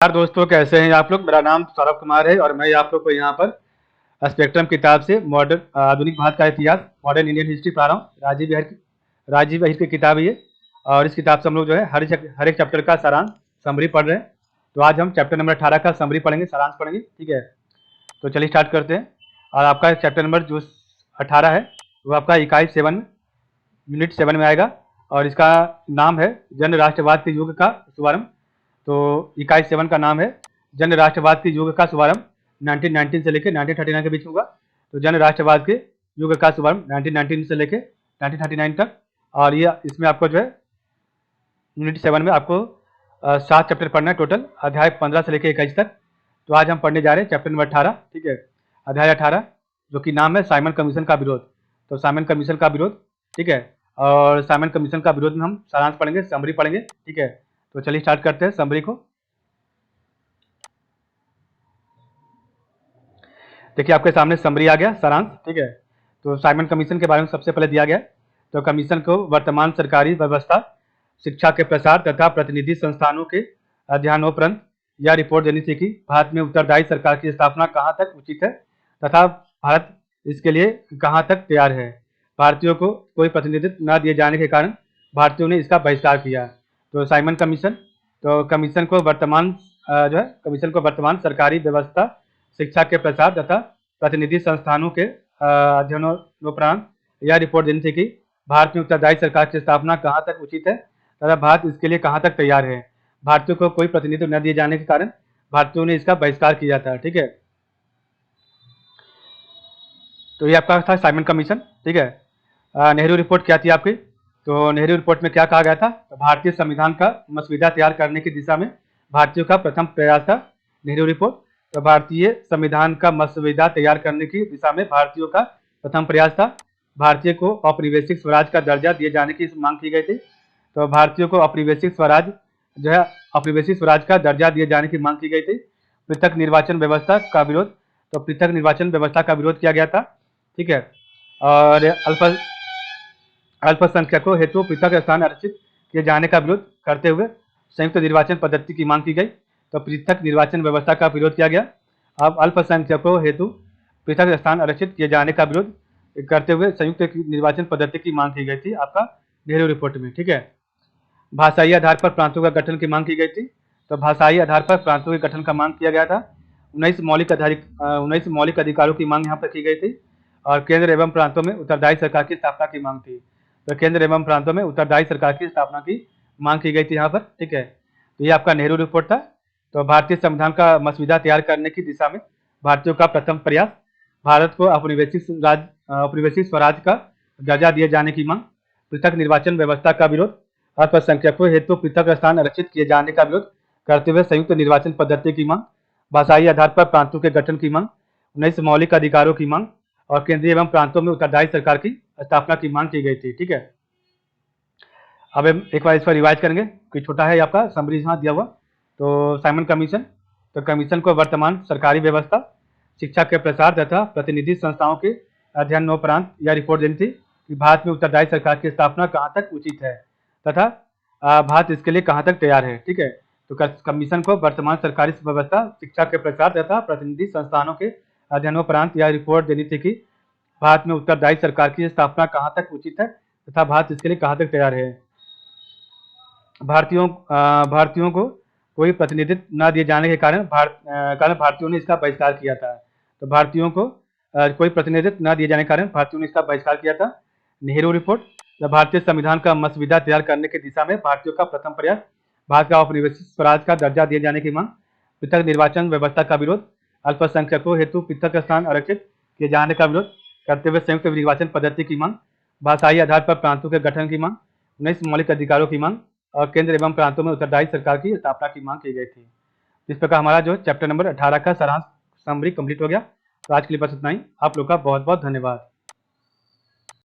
यार दोस्तों, कैसे हैं आप लोग। मेरा नाम सौरभ कुमार है और मैं आप लोग को यहाँ पर स्पेक्ट्रम किताब से मॉडर्न आधुनिक भारत का इतिहास, मॉडर्न इंडियन हिस्ट्री पढ़ा रहा हूँ। राजीव अहिर की किताब है ये। और इस किताब से हम लोग जो है हर एक चैप्टर का सारांश समरी पढ़ रहे हैं। तो आज हम चैप्टर नंबर 18 का समरी पढ़ेंगे, सारांश पढ़ेंगे, ठीक है। तो चलिए स्टार्ट करते हैं। और आपका चैप्टर नंबर जो 18 है वो आपका इकाई 7 यूनिट 7 में आएगा। और इसका नाम है जन राष्ट्रवाद के युग का शुभारंभ। तो इकाई 7 का नाम है जन राष्ट्रवाद के युग का शुभारंभ। 1919 से लेकर 1939 के बीच में हुआ। तो जन राष्ट्रवाद के युग का शुभारंभ 1919 से लेकर 1939 तक। और ये इसमें आपको जो है यूनिट 7 में आपको 7 चैप्टर पढ़ना है टोटल, अध्याय 15 से लेकर 21 तक। तो आज हम पढ़ने जा रहे हैं चैप्टर नंबर 18, ठीक है, अध्याय 18, जो कि नाम है साइमन कमीशन का विरोध। तो साइमन कमीशन का विरोध, ठीक है। और साइमन कमीशन का विरोध में हम सारांश पढ़ेंगे, समरी पढ़ेंगे, ठीक है। तो चलिए स्टार्ट करते हैं समरी को। देखिए आपके सामने समरी आ गया, सारांश, ठीक है। तो साइमन कमीशन के बारे में सबसे पहले दिया गया। तो कमीशन को वर्तमान सरकारी व्यवस्था, शिक्षा के प्रसार तथा प्रतिनिधि संस्थानों के अध्ययनोपरांत यह रिपोर्ट देनी थी कि भारत में उत्तरदायी सरकार की स्थापना कहाँ तक उचित है तथा भारत इसके लिए कहाँ तक तैयार है। भारतीयों को कोई प्रतिनिधित्व न दिए जाने के कारण भारतीयों ने इसका बहिष्कार किया। तो साइमन कमीशन, तो कमीशन को वर्तमान सरकारी व्यवस्था, शिक्षा के प्रसार तथा प्रतिनिधि संस्थानों के अध्ययनोपरांत यह रिपोर्ट देनी थी कि भारत में उत्तरदायी सरकार की स्थापना कहाँ तक उचित है तथा भारत इसके लिए कहाँ तक तैयार है। भारतीयों को कोई प्रतिनिधित्व न दिए जाने के कारण भारतीयों ने इसका बहिष्कार किया था, ठीक है। तो ये आपका था साइमन कमीशन, ठीक है। नेहरू रिपोर्ट क्या थी आपकी। तो नेहरू रिपोर्ट में क्या कहा गया था। तो भारतीय संविधान का मसौदा तैयार करने की दिशा में भारतीयों का प्रथम प्रयास था नेहरू रिपोर्ट। तो भारतीय संविधान का मसौदा तैयार करने की दिशा में भारतीयों का प्रथम प्रयास था। भारतीय को औपनिवेशिक स्वराज का दर्जा दिए जाने की मांग की गई थी। तो भारतीयों को औपनिवेशिक स्वराज जो है, औपनिवेशिक स्वराज का दर्जा दिए जाने की मांग की गई थी। पृथक निर्वाचन व्यवस्था का विरोध, तो पृथक निर्वाचन व्यवस्था का विरोध किया गया था, ठीक है। और अल्पसंख्यकों हेतु पृथक स्थान आरक्षित किए जाने का विरोध करते हुए संयुक्त निर्वाचन पद्धति की मांग की गई। तो पृथक निर्वाचन व्यवस्था का विरोध किया गया। अब अल्पसंख्यकों हेतु पृथक स्थान आरक्षित किए जाने का विरोध करते हुए संयुक्त निर्वाचन पद्धति की मांग की गई थी आपका नेहरू रिपोर्ट में, ठीक है। भाषाई आधार पर प्रांतों का गठन की मांग की गई थी। तो भाषाई आधार पर प्रांतों के गठन का मांग किया गया था। 19 मौलिक अधिकारों की मांग यहाँ पर की गई थी। और केंद्र एवं प्रांतों में उत्तरदायी सरकार की स्थापना की मांग थी। तो केंद्र एवं प्रांतों में उत्तरदायी सरकार की स्थापना की मांग की गई थी यहाँ पर, ठीक है। तो ये आपका नेहरू रिपोर्ट था। तो भारतीय संविधान का मसौदा तैयार करने की दिशा में भारतीयों का प्रथम प्रयास, भारत को औपनिवेशिक स्वराज का दर्जा दिए जाने की मांग, पृथक निर्वाचन व्यवस्था का विरोध, अल्पसंख्यकों हेतु पृथक स्थान आरक्षित किए जाने का विरोध करते हुए संयुक्त निर्वाचन पद्धति की मांग, भाषाई आधार पर प्रांतों के गठन की मांग, 19 मौलिक अधिकारों की मांग और केंद्रीय एवं प्रांतों में उत्तरदायी सरकार की स्थापना की मांग की गई थी, ठीक है। अब एक बार इसको रिवाइज करेंगे, कोई छोटा है आपका समरी यहाँ दिया हुआ। तो साइमन कमीशन, तो कमीशन को वर्तमान सरकारी व्यवस्था, शिक्षा के प्रसार तथा प्रतिनिधि संस्थाओं के अध्ययनोपरांत यह रिपोर्ट देनी थी कि भारत में उत्तरदायी सरकार की स्थापना कहाँ तक उचित है तथा भारत इसके लिए कहाँ तक तैयार है, ठीक है। तो कमीशन को वर्तमान सरकारी व्यवस्था, शिक्षा के प्रसार तथा प्रतिनिधि संस्थानों के अध्ययनोपरांत यह रिपोर्ट देनी थी कि भारत में उत्तरदायी सरकार की स्थापना कहाँ तक उचित है तथा भारत इसके लिए कहाँ तक तैयार है। भारतीयों को कोई प्रतिनिधित्व न दिए जाने के कारण भारतीयों ने इसका बहिष्कार किया था। तो भारतीयों को कोई प्रतिनिधित्व न दिए जाने के कारण भारतीयों ने इसका बहिष्कार किया था। नेहरू रिपोर्ट, भारतीय संविधान का मसौदा तैयार करने की दिशा में भारतीयों का प्रथम प्रयास, भारत का औपनिवेशिक स्वराज का दर्जा दिए जाने की मांग, पृथक निर्वाचन व्यवस्था का विरोध, अल्पसंख्यकों हेतु पृथक स्थान आरक्षित किए जाने का विरोध करते हुए संयुक्त निर्वाचन पद्धति की मांग, भाषाई आधार पर प्रांतों के गठन की मांग, 19 मौलिक अधिकारों की मांग और केंद्र एवं प्रांतों में उत्तरदायी सरकार की स्थापना की मांग की गई थी। इस प्रकार हमारा जो चैप्टर नंबर 18 का सारांश समरी कंप्लीट हो गया। तो आज के लिए बस इतना ही। आप लोग का बहुत बहुत धन्यवाद।